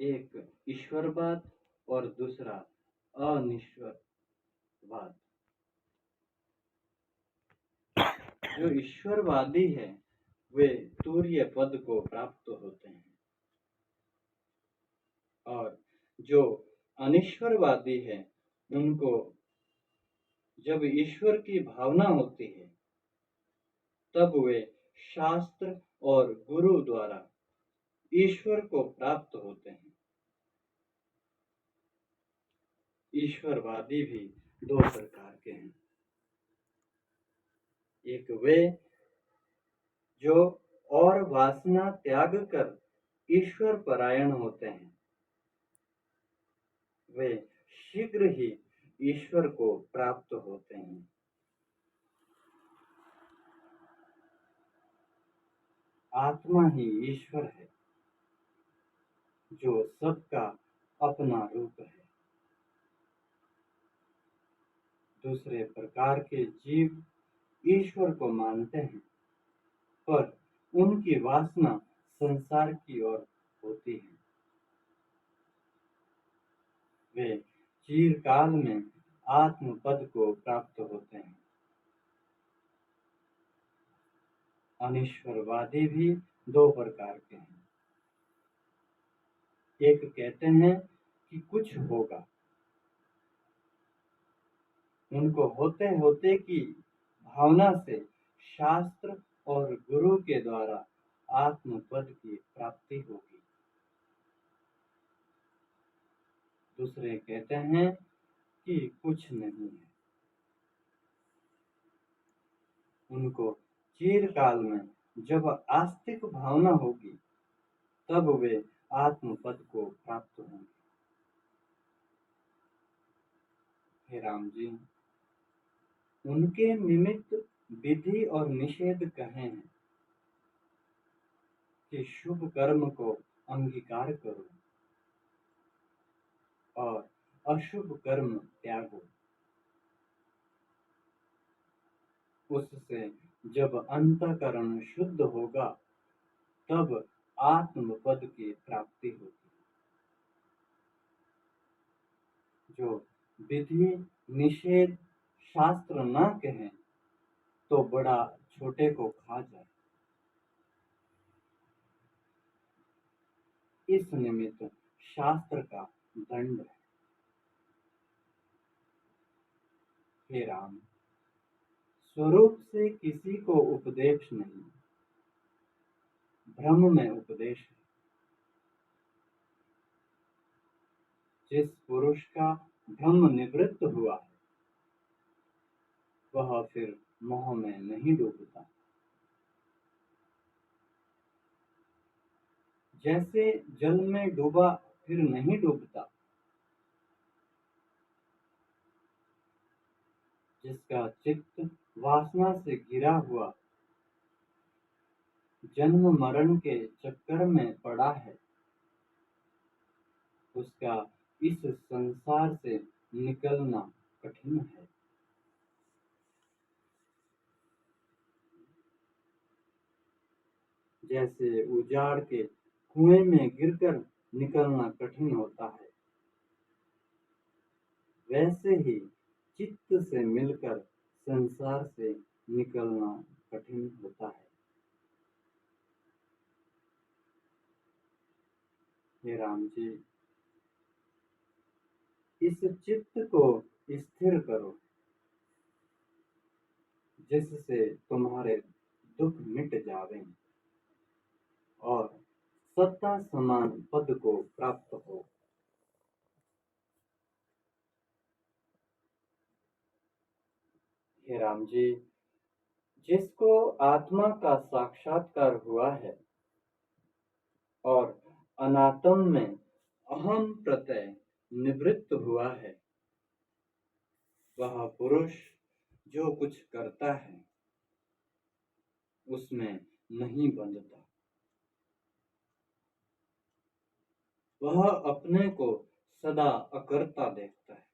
एक ईश्वरवाद और दूसरा अनिश्वरवाद। जो ईश्वरवादी है वे तुर्य पद को प्राप्त होते हैं और जो अनिश्वरवादी है उनको जब ईश्वर की भावना होती है तब वे शास्त्र और गुरु द्वारा ईश्वर को प्राप्त होते हैं। ईश्वरवादी भी दो प्रकार के हैं। एक वे जो और वासना त्याग कर ईश्वर परायण होते हैं, वे शीघ्र ही ईश्वर को प्राप्त होते हैं। आत्मा ही ईश्वर है जो सबका अपना रूप है। दूसरे प्रकार के जीव ईश्वर को मानते हैं पर उनकी वासना संसार की ओर होती है। वे चिरकाल में आत्म पद को प्राप्त होते हैं। अनिश्वरवादी भी दो प्रकार के हैं। एक कहते हैं कि कुछ होगा, उनको होते होते की भावना से शास्त्र और गुरु के द्वारा आत्म पद की प्राप्ति होगी। दूसरे कहते हैं कि कुछ नहीं है, उनको चिरकाल में जब आस्तिक भावना होगी तब वे आत्म पद को प्राप्त होंगे। हे राम जी, उनके निमित्त विधि और निषेध कहे हैं कि शुभ कर्म को अंगीकार करो और अशुभ कर्म त्यागो। उससे जब अंतःकरण शुद्ध होगा तब आत्म पद की प्राप्ति होगी। जो विधि निषेध शास्त्र न कहें तो बड़ा छोटे को खा जाए। इस निमित्त शास्त्र का दंड है। हे राम, स्वरूप से किसी को उपदेश नहीं, भ्रम में उपदेश है। जिस पुरुष का भ्रम निवृत्त हुआ है वह फिर मोह में नहीं डूबता। जैसे जल में डूबा फिर नहीं डूबता, जिसका चित्त वासना से घिरा हुआ जन्म मरण के चक्कर में पड़ा है, उसका इस संसार से निकलना कठिन है। जैसे उजाड़ के कुएं में गिरकर निकलना कठिन होता है, वैसे ही चित्त से मिलकर संसार से निकलना कठिन होता है। हे राम जी, इस चित्त को स्थिर करो जिससे तुम्हारे दुख मिट जावें और सत्ता समान पद को प्राप्त हो। हे राम जी, जिसको आत्मा का साक्षात्कार हुआ है और अनात्म में अहम प्रत्यय निवृत्त हुआ है, वह पुरुष जो कुछ करता है उसमें नहीं बंधता। वह अपने को सदा अकर्ता देखता है।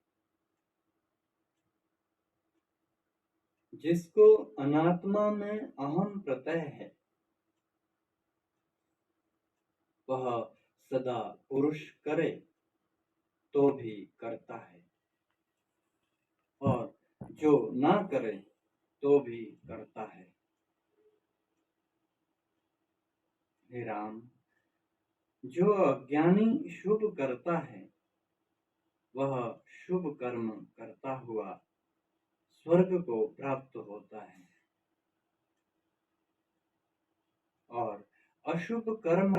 जिसको अनात्मा में अहम प्रत्यय है वह सदा पुरुष करे तो भी करता है, और जो ना करे तो भी करता है। हे राम, जो अज्ञानी शुभ करता है वह शुभ कर्म करता हुआ स्वर्ग को प्राप्त होता है, और अशुभ कर्म